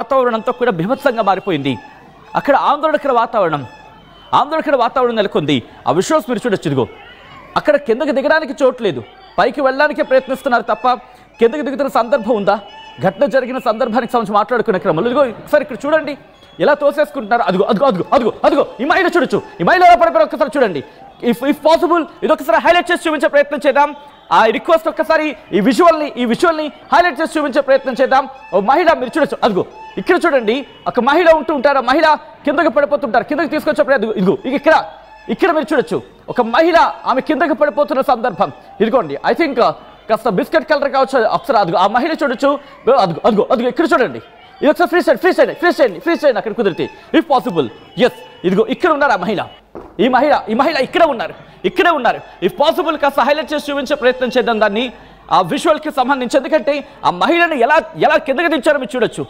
వాతావరణం అంతా కూడా బీభత్సంగా మారిపోయింది. అక్కడ ఆందోళనకర వాతావరణం నెలకొంది. ఆ విజువల్స్ మీరు చూడొచ్చు. ఇదిగో అక్కడ కిందకి దిగడానికి చోట్లేదు, పైకి వెళ్ళడానికే ప్రయత్నిస్తున్నారు తప్ప కిందకి దిగుతున్న సందర్భం ఉందా? ఘటన జరిగిన సందర్భానికి సంబంధించి మాట్లాడుకునే క్రమంలో ఇదిగో ఒకసారి ఇక్కడ చూడండి ఎలా తోసేసుకుంటున్నారు. అదిగో అదిగో అదిగో అదిగో అదిగో ఈ మహిళ చూడొచ్చు. ఈ మహిళ ఎలా పడిపోయి ఒక్కసారి చూడండి. ఇఫ్ పాసిబుల్ ఇది ఒకసారి హైలైట్ చేసి చూపించే ప్రయత్నం చేద్దాం. ఆ రిక్వెస్ట్ ఒక్కసారి ఈ విజువల్ని హైలైట్ చేసి చూపించే ప్రయత్నం చేద్దాం. ఓ మహిళ మీరు చూడొచ్చు. అదిగో ఇక్కడ చూడండి, ఒక మహిళ ఉంటారు. ఆ మహిళ కిందకి పడిపోతుంటారు. కిందకి తీసుకొచ్చే ఇదిగో ఇక్కడ మీరు చూడొచ్చు. ఒక మహిళ ఆమె కిందకి పడిపోతున్న సందర్భం ఇదిగోండి. ఐ థింక్ కాస్త బిస్కెట్ కలర్ కావచ్చు. ఒకసారి అదిగో ఆ మహిళ చూడొచ్చు. అదిగో అదిగో అదిగో ఇక్కడ చూడండి. ఇది ఒకసారి ఫ్రీజ్ చేయండి అక్కడ కుదిరితే ఇఫ్ పాసిబుల్. ఎస్ ఇదిగో ఇక్కడ ఉన్నారు ఆ మహిళ. ఈ మహిళ ఇక్కడే ఉన్నారు. ఇఫ్ పాసిబుల్ కాస్త హైలైట్ చేసి చూపించే ప్రయత్నం చేద్దాం దాన్ని, ఆ విజువల్కి సంబంధించి. ఎందుకంటే ఆ మహిళను ఎలా కిందకి దించారో మీరు చూడొచ్చు.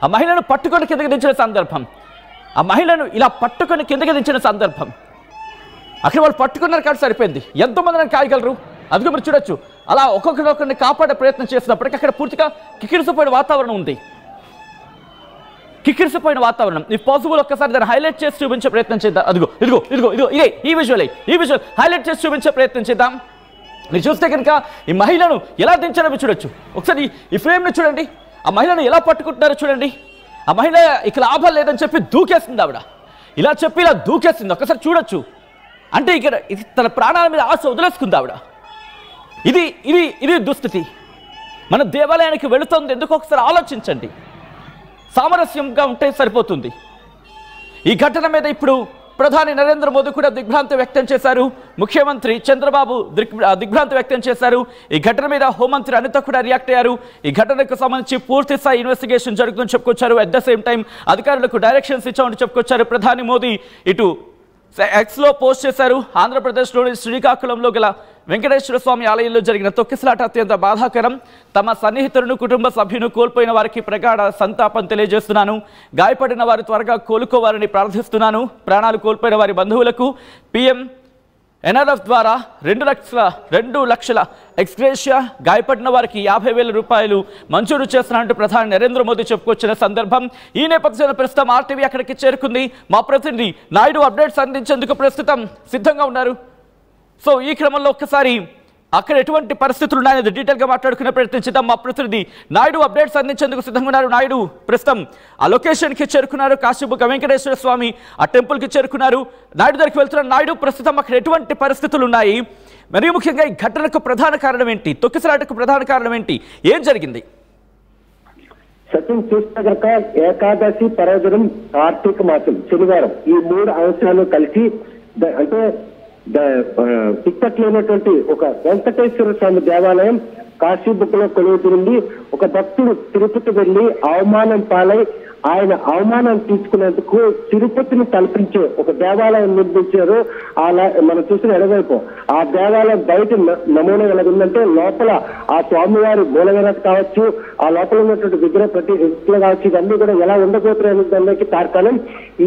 ఆ మహిళను పట్టుకొని కిందకి దించిన సందర్భం, ఆ మహిళను ఇలా పట్టుకొని కిందకి దించిన సందర్భం. అక్కడ వాళ్ళు పట్టుకున్నారు కాబట్టి సరిపోయింది. ఎంతోమంది కాయగలరు. అదిగో మీరు చూడొచ్చు. అలా ఒక్కొక్కరిని కాపాడే ప్రయత్నం చేసినప్పటికీ అక్కడ పూర్తిగా కిక్కిరిసిపోయిన వాతావరణం ఉంది. ఇఫ్ పాసిబుల్ ఒక్కసారి దాన్ని హైలైట్ చేసి చూపించే ప్రయత్నం చేద్దాం. అదిగో ఇదిగో ఇదిగో ఇదిగో ఇదే ఈ విజువల్ హైలైట్ చేసి చూపించే ప్రయత్నం చేద్దాం. మీరు చూస్తే కనుక ఈ మహిళను ఎలా దించారో మీరు చూడొచ్చు. ఒకసారి ఈ ఫ్రేమ్ని చూడండి. ఆ మహిళను ఎలా పట్టుకుంటున్నారో చూడండి. ఆ మహిళ ఇక లాభం లేదని చెప్పి దూకేస్తుంది. ఆవిడ ఇలా దూకేస్తుంది. ఒక్కసారి చూడొచ్చు. అంటే ఇక్కడ తన ప్రాణాల మీద ఆశ వదిలేసుకుంది ఆవిడ. ఇది దుస్థితి. మన దేవాలయానికి వెళుతుంది ఎందుకు ఒకసారి ఆలోచించండి. సామరస్యంగా ఉంటే సరిపోతుంది. ఈ ఘటన మీద ఇప్పుడు ప్రధాని నరేంద్ర మోదీ కూడా దిగ్భ్రాంతి వ్యక్తం చేశారు. ముఖ్యమంత్రి చంద్రబాబు దిగ్భ్రాంతి వ్యక్తం చేశారు. ఈ ఘటన మీద హోంమంత్రి అనిత కూడా రియాక్ట్ అయ్యారు. ఈ ఘటనకు సంబంధించి పూర్తి స్థాయి ఇన్వెస్టిగేషన్ జరుగుతుందని చెప్పుకొచ్చారు. అట్ ద సేమ్ టైం అధికారులకు డైరెక్షన్స్ ఇచ్చామని చెప్పుకొచ్చారు. ప్రధాని మోదీ ఇటు ఎక్స్లో పోస్ట్ చేశారు. ఆంధ్రప్రదేశ్లోని శ్రీకాకుళంలో గల వెంకటేశ్వర స్వామి ఆలయంలో జరిగిన తొక్కిసలాట అత్యంత బాధాకరం. తమ సన్నిహితులను కుటుంబ సభ్యులను కోల్పోయిన వారికి ప్రగాఢ సంతాపం తెలియజేస్తున్నాను. గాయపడిన వారు త్వరగా కోలుకోవాలని ప్రార్థిస్తున్నాను. ప్రాణాలు కోల్పోయిన వారి బంధువులకు PM NRF ద్వారా 2 లక్షల ఎక్స్గ్రేషియా, గాయపడిన వారికి 50,000 రూపాయలు మంజూరు చేస్తున్నట్టు ప్రధాని నరేంద్ర మోదీ చెప్పుకొచ్చిన సందర్భం. ఈ నేపథ్యంలో ప్రస్తుతం RTV అక్కడికి చేరుకుంది. మా ప్రతినిధి నాయుడు అప్డేట్స్ అందించేందుకు ప్రస్తుతం సిద్ధంగా ఉన్నారు. సో ఈ క్రమంలో ఒక్కసారి అక్కడ ఎటువంటి పరిస్థితులు ఉన్నాయని డీటెయిల్గా మాట్లాడుకునే ప్రయత్నం చేద్దాం. మా ప్రతినిధి నాయుడు అప్డేట్స్ అందించేందుకు సిద్ధంగా ఉన్నారు. నాయుడు ప్రస్తుతం ఆ లొకేషన్కి చేరుకున్నారు. కాశీబుగ్గ వెంకటేశ్వర స్వామి ఆ టెంపుల్కి చేరుకున్నారు. నాయుడు దగ్గరికి వెళ్తున్నారు. నాయుడు ప్రస్తుతం అక్కడ ఎటువంటి పరిస్థితులు ఉన్నాయి, మరీ ముఖ్యంగా ఈ ఘటనకు ప్రధాన కారణం ఏంటి, తొక్కిసలాటకు ప్రధాన కారణం ఏంటి, ఏం జరిగింది? సచిన్ చూస్తే కనుక ఏకాదశి పర్వదినం, కార్తీక మాసం, శనివారం ఈ 3 అంశాలు కలిసి అంటే టిక్కెట్లైనటువంటి ఒక వెంకటేశ్వర స్వామి దేవాలయం కాశీబుగ్గలో కొలువుతుంది. ఒక భక్తుడు తిరుపతి వెళ్లి అవమానం పాలై ఆయన అవమానం తీసుకునేందుకు తిరుపతిని తలపించే ఒక దేవాలయం నిర్మించారు. మనం చూసిన ఎడవైపు ఆ దేవాలయం బయట నమూనా ఎలాగుందంటే లోపల ఆ స్వామివారి మూలవిరాట్ కావచ్చు, ఆ లోపల ఉన్నటువంటి విగ్రహ ప్రతి వ్యక్తులు కావచ్చు, ఇవన్నీ కూడా ఎలా ఉండబోతున్నాయి తార్కాణం.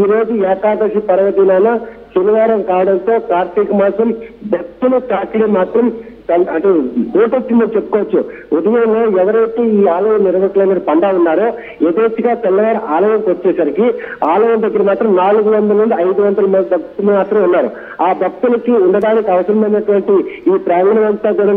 ఈ రోజు ఏకాదశి పర్వదినాన శనివారం కావడంతో కార్తీక మాసం భక్తుల తాకిడి మాత్రం అంటే ఓటొచ్చిందని చెప్పుకోవచ్చు. ఉదయంలో ఎవరైతే ఈ ఆలయం నిర్వాహకులైన పండా ఉన్నారో యథేచ్ఛగా తెల్లవారు ఆలయంకి వచ్చేసరికి ఆలయం దగ్గర మాత్రం 400 నుండి 500 మంది భక్తులు మాత్రం ఉన్నారు. ఆ భక్తులకి ఉండడానికి అవసరమైనటువంటి ఈ ప్రాంగణం అంతా కూడా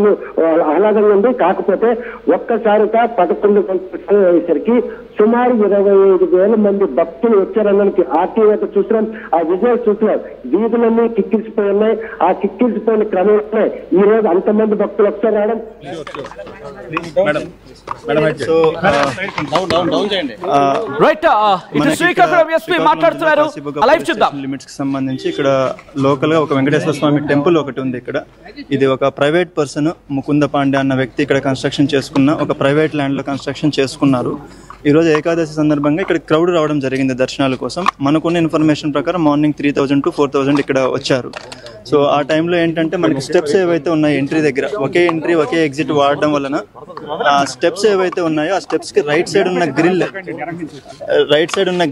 ఆహ్లాదంగా ఉంది. కాకపోతే ఒక్కసారిగా 11 గంటల అయ్యేసరికి సుమారు 25,000 మంది భక్తులు వచ్చారనడానికి RTV చూస్తున్నాం. ఆ విజువల్ చూస్తున్నాం. వీధులన్నీ కిక్కిరిసిపోయి ఉన్నాయి. ఆ కిక్కిరిసిపోయిన క్రమంలో ఈ రోజు అంతమంది భక్తులు ఒకసారి రావడం లిమిట్స్ కి సంబంధించి ఇక్కడ లోకల్ గా ఒక వెంకటేశ్వర స్వామి టెంపుల్ ఒకటి ఉంది. ఇక్కడ ఇది ఒక ప్రైవేట్ పర్సన్ ముకుంద పాండే అన్న వ్యక్తి ఇక్కడ కన్స్ట్రక్షన్ చేసుకున్న ఒక ప్రైవేట్ ల్యాండ్ లో కన్స్ట్రక్షన్ చేసుకున్నారు. ఈ రోజు ఏకాదశి సందర్భంగా ఇక్కడ క్రౌడ్ రావడం జరిగింది దర్శనాల కోసం. మనకున్న ఇన్ఫర్మేషన్ ప్రకారం మార్నింగ్ 3,000 to 4,000 ఇక్కడ వచ్చారు. సో ఆ టైంలో ఏంటంటే మనకి స్టెప్స్ ఏవైతే ఉన్నాయో ఎంట్రీ దగ్గర ఒకే ఎంట్రీ ఒకే ఎగ్జిట్ వాడడం వలన ఆ స్టెప్స్ ఏవైతే ఉన్నాయో ఆ స్టెప్స్ కి రైట్ సైడ్ ఉన్న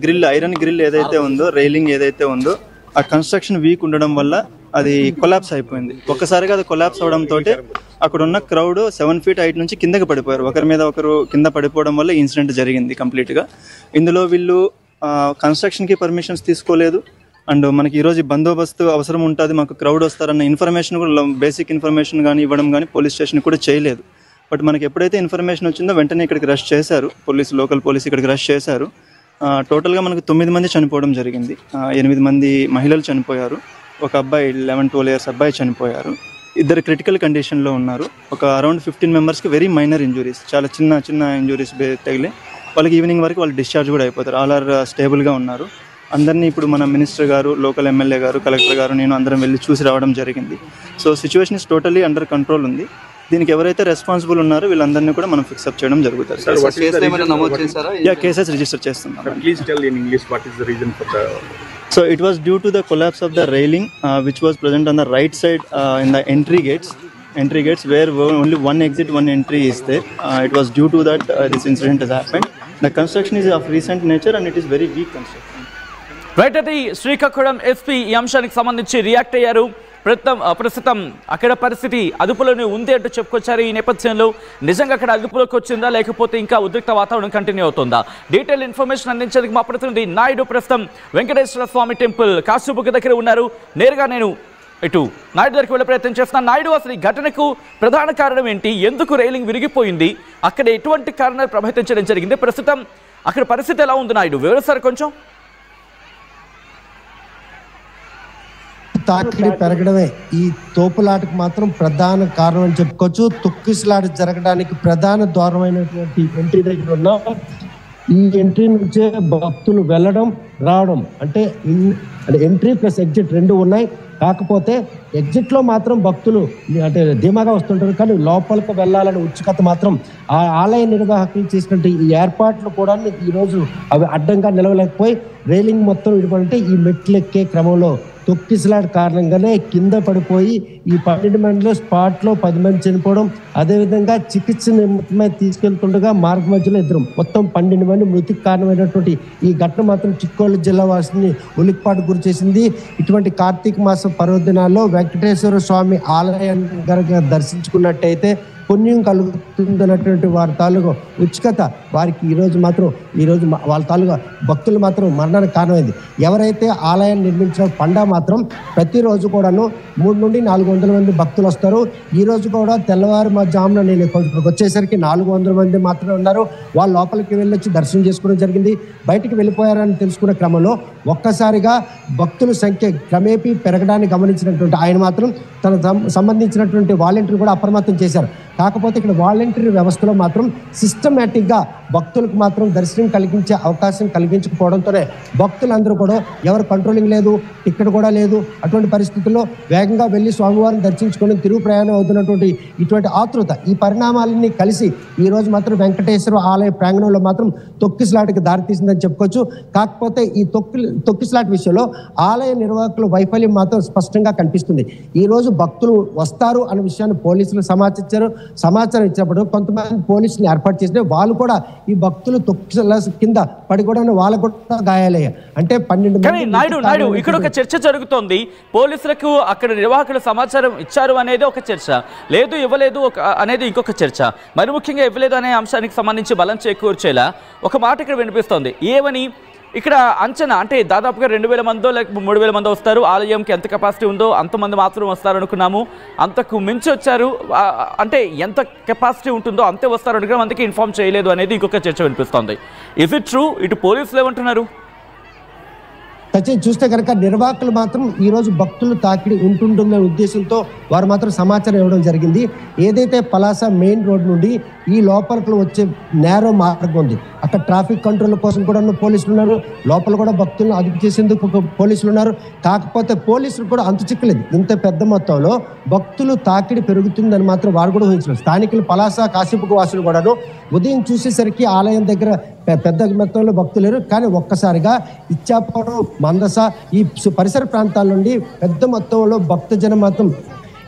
గ్రిల్ ఐరన్ గ్రిల్ ఏదైతే ఉందో, రైలింగ్ ఏదైతే ఉందో ఆ కన్స్ట్రక్షన్ వీక్ ఉండడం వల్ల అది కొలాప్స్ అయిపోయింది. ఒక్కసారిగా అది కొలాప్స్ అవడంతో అక్కడ ఉన్న క్రౌడ్ 7 feet హైట్ నుంచి కిందకి పడిపోయారు. ఒకరి మీద ఒకరు కింద పడిపోవడం వల్ల ఇన్సిడెంట్ జరిగింది కంప్లీట్గా. ఇందులో వీళ్ళు కన్స్ట్రక్షన్కి పర్మిషన్స్ తీసుకోలేదు. అండ్ మనకి ఈరోజు బందోబస్తు అవసరం ఉంటుంది, మాకు క్రౌడ్ వస్తారన్న ఇన్ఫర్మేషన్ కూడా, బేసిక్ ఇన్ఫర్మేషన్ కానీ ఇవ్వడం కానీ పోలీస్ స్టేషన్ కూడా చేయలేదు. బట్ మనకి ఎప్పుడైతే ఇన్ఫర్మేషన్ వచ్చిందో వెంటనే ఇక్కడికి రష్ చేశారు లోకల్ పోలీస్ ఇక్కడికి రష్ చేశారు. టోటల్గా మనకు 9 మంది చనిపోవడం జరిగింది. 8 మంది మహిళలు చనిపోయారు, ఒక అబ్బాయి 11-12 years అబ్బాయి చనిపోయారు, 2 క్రిటికల్ కండిషన్లో ఉన్నారు. ఒక అరౌండ్ 15 మెంబర్స్కి వెరీ మైనర్ ఇంజురీస్, చాలా చిన్న ఇంజురీస్ తగిలి వాళ్ళకి ఈవినింగ్ వరకు వాళ్ళు డిశ్చార్జ్ కూడా అయిపోతారు. ఆల్ ఆర్ స్టేబుల్గా ఉన్నారు. అందరినీ ఇప్పుడు మన మినిస్టర్ గారు, లోకల్ ఎమ్మెల్యే గారు, కలెక్టర్ గారు, నేను అందరం వెళ్ళి చూసి రావడం జరిగింది. So situation is totally under control ఉంది. దీనికి ఎవరైతే రెస్పాన్సిబుల్ ఉన్నారో వీళ్ళందరినీ కూడా మనం ఫిక్సప్ చేయడం జరుగుతుంది. కేసెస్ రిజిస్టర్ చేస్తున్నాం. So it was due to the collapse of the railing which was present on the right side in the entry gates where only one exit, one entry is there. It was due to that this incident has happened. The construction is of recent nature and it is very weak construction. Right, అది Srikakulam SP ఈ అంశానికి సంబంధించి react అయ్యారు. ప్రస్తుతం అక్కడ పరిస్థితి అదుపులోనే ఉంది అంటూ చెప్పుకొచ్చారు. ఈ నేపథ్యంలో నిజంగా అక్కడ అదుపులోకి వచ్చిందా లేకపోతే ఇంకా ఉద్రిక్త వాతావరణం కంటిన్యూ అవుతుందా? డీటెయిల్ ఇన్ఫర్మేషన్ అందించేందుకు మా ప్రతినిధి నాయుడు ప్రస్తుతం వెంకటేశ్వర స్వామి టెంపుల్ కాశీబుక్ దగ్గర ఉన్నారు. నేరుగా నేను ఇటు నాయుడు దగ్గరికి వెళ్ళే ప్రయత్నం చేస్తున్నాను. నాయుడు, అసలు ఈ ఘటనకు ప్రధాన కారణం ఏంటి? ఎందుకు రైలింగ్ విరిగిపోయింది? అక్కడ ఎటువంటి కారణాలు ప్రభావితం జరిగింది? ప్రస్తుతం అక్కడ పరిస్థితి ఎలా ఉంది నాయుడు, వివరిస్తారు కొంచెం? తాకిడి పెరగడమే ఈ తోపులాటకు మాత్రం ప్రధాన కారణం అని చెప్పుకోవచ్చు. తొక్కిసలాట జరగడానికి ప్రధాన ద్వారమైనటువంటి ఎంట్రీ దగ్గర ఉన్న ఈ ఎంట్రీ నుంచే భక్తులు వెళ్ళడం రావడం, అంటే ఎంట్రీ ప్లస్ ఎగ్జిట్ 2 ఉన్నాయి. కాకపోతే ఎగ్జిట్లో మాత్రం భక్తులు అంటే ధీమాగా వస్తుంటారు, కానీ లోపలికి వెళ్ళాలని ఉత్సుకత మాత్రం ఆ ఆలయ నిర్వాహకులు చేసినట్టు ఈ ఏర్పాట్లు కూడా ఈరోజు అవి అడ్డంగా నిలవలేకపోయి రైలింగ్ మొత్తం విడిపడంటే ఈ మెట్లు ఎక్కే క్రమంలో తొక్కిసలాట కారణంగానే కింద పడిపోయి ఈ 12 మందిలో స్పాట్లో 10 మంది చనిపోవడం, అదేవిధంగా చికిత్స నిమిత్తమై తీసుకెళ్తుండగా మార్గ మధ్యలో మొత్తం 12 మంది మృతికి కారణమైనటువంటి ఈ ఘటన మాత్రం చిక్కోలు జిల్లా వాసిని ఉలిక్పాటు గురి చేసింది. ఇటువంటి కార్తీక మాసం పర్వదినాల్లో వెంకటేశ్వర స్వామి ఆలయాన్ని కనుక దర్శించుకున్నట్టయితే పుణ్యం కలుగుతుందన్నటువంటి వారి తాలూకు ఉత్సుకత వారికి ఈరోజు వాళ్ళ తాలూకా భక్తులు మాత్రం మరణానికి కారణమైంది. ఎవరైతే ఆలయాన్ని నిర్మించిన పండా మాత్రం ప్రతిరోజు కూడాను 300 నుండి 400 మంది భక్తులు వస్తారు. ఈరోజు కూడా తెల్లవారు జామున నేను ఇక్కడికి వచ్చేసరికి 400 మంది మాత్రమే ఉన్నారు. వాళ్ళు లోపలికి వెళ్ళొచ్చి దర్శనం చేసుకోవడం జరిగింది. బయటికి వెళ్ళిపోయారని తెలుసుకున్న క్రమంలో ఒక్కసారిగా భక్తుల సంఖ్య క్రమేపీ పెరగడాన్ని గమనించినటువంటి ఆయన మాత్రం తన సంబంధించినటువంటి వాలంటీర్లు కూడా అప్రమత్తం చేశారు. కాకపోతే ఇక్కడ వాలంటీర్ వ్యవస్థలో మాత్రం సిస్టమేటిక్గా భక్తులకు మాత్రం దర్శనం కలిగించే అవకాశం కలిగించకపోవడంతోనే భక్తులందరూ కూడా ఎవరు కంట్రోలింగ్ లేదు, టికెట్ కూడా లేదు. అటువంటి పరిస్థితుల్లో వేగంగా వెళ్ళి స్వామివారిని దర్శించుకొని తిరుగు ప్రయాణం అవుతున్నటువంటి ఇటువంటి ఆతృత, ఈ పరిణామాలన్నీ కలిసి ఈరోజు మాత్రం వెంకటేశ్వర ఆలయ ప్రాంగణంలో మాత్రం తొక్కిసలాటకి దారితీసిందని చెప్పుకోవచ్చు. కాకపోతే ఈ తొక్కిసలాట విషయంలో ఆలయ నిర్వాహకుల వైఫల్యం మాత్రం స్పష్టంగా కనిపిస్తుంది. ఈరోజు భక్తులు వస్తారు అనే విషయాన్ని పోలీసులు సమాచారం ఇచ్చినప్పుడు కొంతమంది పోలీసులు ఏర్పాటు చేసిన వాళ్ళు కూడా ఈ భక్తులు తొక్కిసల కింద పడి కూడా వాళ్ళకు కూడా గాయాలయ్యాయి. అంటే 12 మంది. నాయుడు ఇక్కడ ఒక చర్చ జరుగుతోంది. పోలీసులకు అక్కడ నిర్వాహకులు సమాచారం ఇచ్చారు అనేది ఒక చర్చ, లేదు ఇవ్వలేదు అనేది ఇంకొక చర్చ. మరి ముఖ్యంగా ఇవ్వలేదు అనే అంశానికి సంబంధించి బలం చేకూర్చేలా ఒక మాట ఇక్కడ వినిపిస్తోంది. ఏమని ఇక్కడ అంచనా, అంటే దాదాపుగా 2000 మందో లేక 3000 మందో వస్తారు, ఆలయంకి ఎంత కెపాసిటీ ఉందో అంతమంది మాత్రం వస్తారు అనుకున్నాము, అంతకు మించి వచ్చారు, అంటే ఎంత కెపాసిటీ ఉంటుందో అంతే వస్తారు అనుకున్నాం, అందుకే ఇన్ఫార్మ్ చేయలేదు అనేది ఇంకొక చర్చ వినిపిస్తోంది. Is it true? ఇటు పోలీసులు ఏమంటున్నారు? చూస్తే కనుక నిర్వాహకులు మాత్రం ఈరోజు భక్తులు తాకిడి ఉంటుందనే ఉద్దేశంతో వారు మాత్రం సమాచారం ఇవ్వడం జరిగింది. ఏదైతే పలాస మెయిన్ రోడ్ నుండి ఈ లోపలికి వచ్చే నేరో మార్గం ఉంది, అక్కడ ట్రాఫిక్ కంట్రోల్ కోసం కూడా పోలీసులు ఉన్నారు, లోపల కూడా భక్తులను అదుపు చేసేందుకు పోలీసులు ఉన్నారు. కాకపోతే పోలీసులు కూడా అంతు చిక్కలేదు. ఇంత పెద్ద మొత్తంలో భక్తులు తాకిడి పెరుగుతుందని మాత్రం వారు కూడా ఊహించారు. స్థానికులు పలాస కాశీబుక్ వాసులు కూడాను ఉదయం చూసేసరికి ఆలయం దగ్గర పెద్ద మొత్తంలో భక్తులు లేరు, కానీ ఒక్కసారిగా ఇచ్చాపురం, మందస ఈ పరిసర ప్రాంతాల నుండి పెద్ద మొత్తంలో భక్తజనం మాత్రం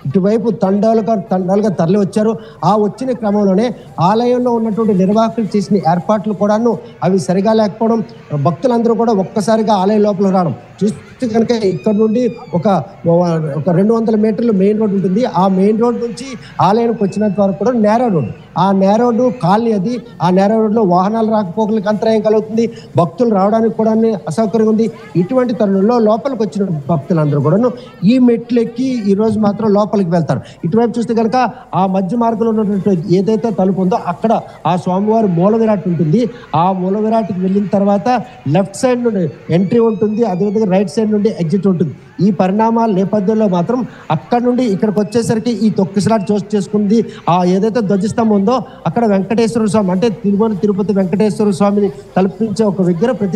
ఇటువైపు తండాలుగా తరలి వచ్చారు. ఆ వచ్చిన క్రమంలోనే ఆలయంలో ఉన్నటువంటి నిర్వాహకులు చేసిన ఏర్పాట్లు కూడాను అవి సరిగా లేకపోవడం, భక్తులందరూ కూడా ఒక్కసారిగా ఆలయం లోపల రావడం చూస్తే కనుక ఇక్కడ నుండి ఒక 200 మీటర్లు మెయిన్ రోడ్ ఉంటుంది. ఆ మెయిన్ రోడ్ నుంచి ఆలయానికి వచ్చినంత వరకు కూడా నేరో రోడ్, ఆ నేరో రోడ్డు కాలనీ అది. ఆ నేరో రోడ్లో వాహనాలు రాకపోకలకు అంతరాయం కలుగుతుంది, భక్తులు రావడానికి కూడా అసౌకర్యం ఉంది. ఇటువంటి తరుణంలో లోపలికి వచ్చిన భక్తులందరూ కూడాను ఈ మెట్లు ఎక్కి ఈ రోజు మాత్రం లోపలికి వెళ్తారు. ఇటువైపు చూస్తే కనుక ఆ మధ్య మార్గంలో ఉన్నటువంటి ఏదైతే తలుపు ఉందో అక్కడ ఆ స్వామివారి మూల విరాట్ ఉంటుంది. ఆ మూల విరాట్కి వెళ్ళిన తర్వాత లెఫ్ట్ సైడ్ నుండి ఎంట్రీ ఉంటుంది, అదేవిధంగా రైట్ సైడ్ నుండి ఎగ్జిట్ ఉంటుంది. ఈ పరిణామాల నేపథ్యంలో మాత్రం అక్కడ నుండి ఇక్కడికి వచ్చేసరికి ఈ తొక్కిసలాట చోటు చేసుకుంది. ఆ ఏదైతే ధ్వజస్తంభం ఉందో అక్కడ వెంకటేశ్వర స్వామి అంటే తిరుపతి వెంకటేశ్వర స్వామిని తలపించే ఒక విగ్రహం ప్రతి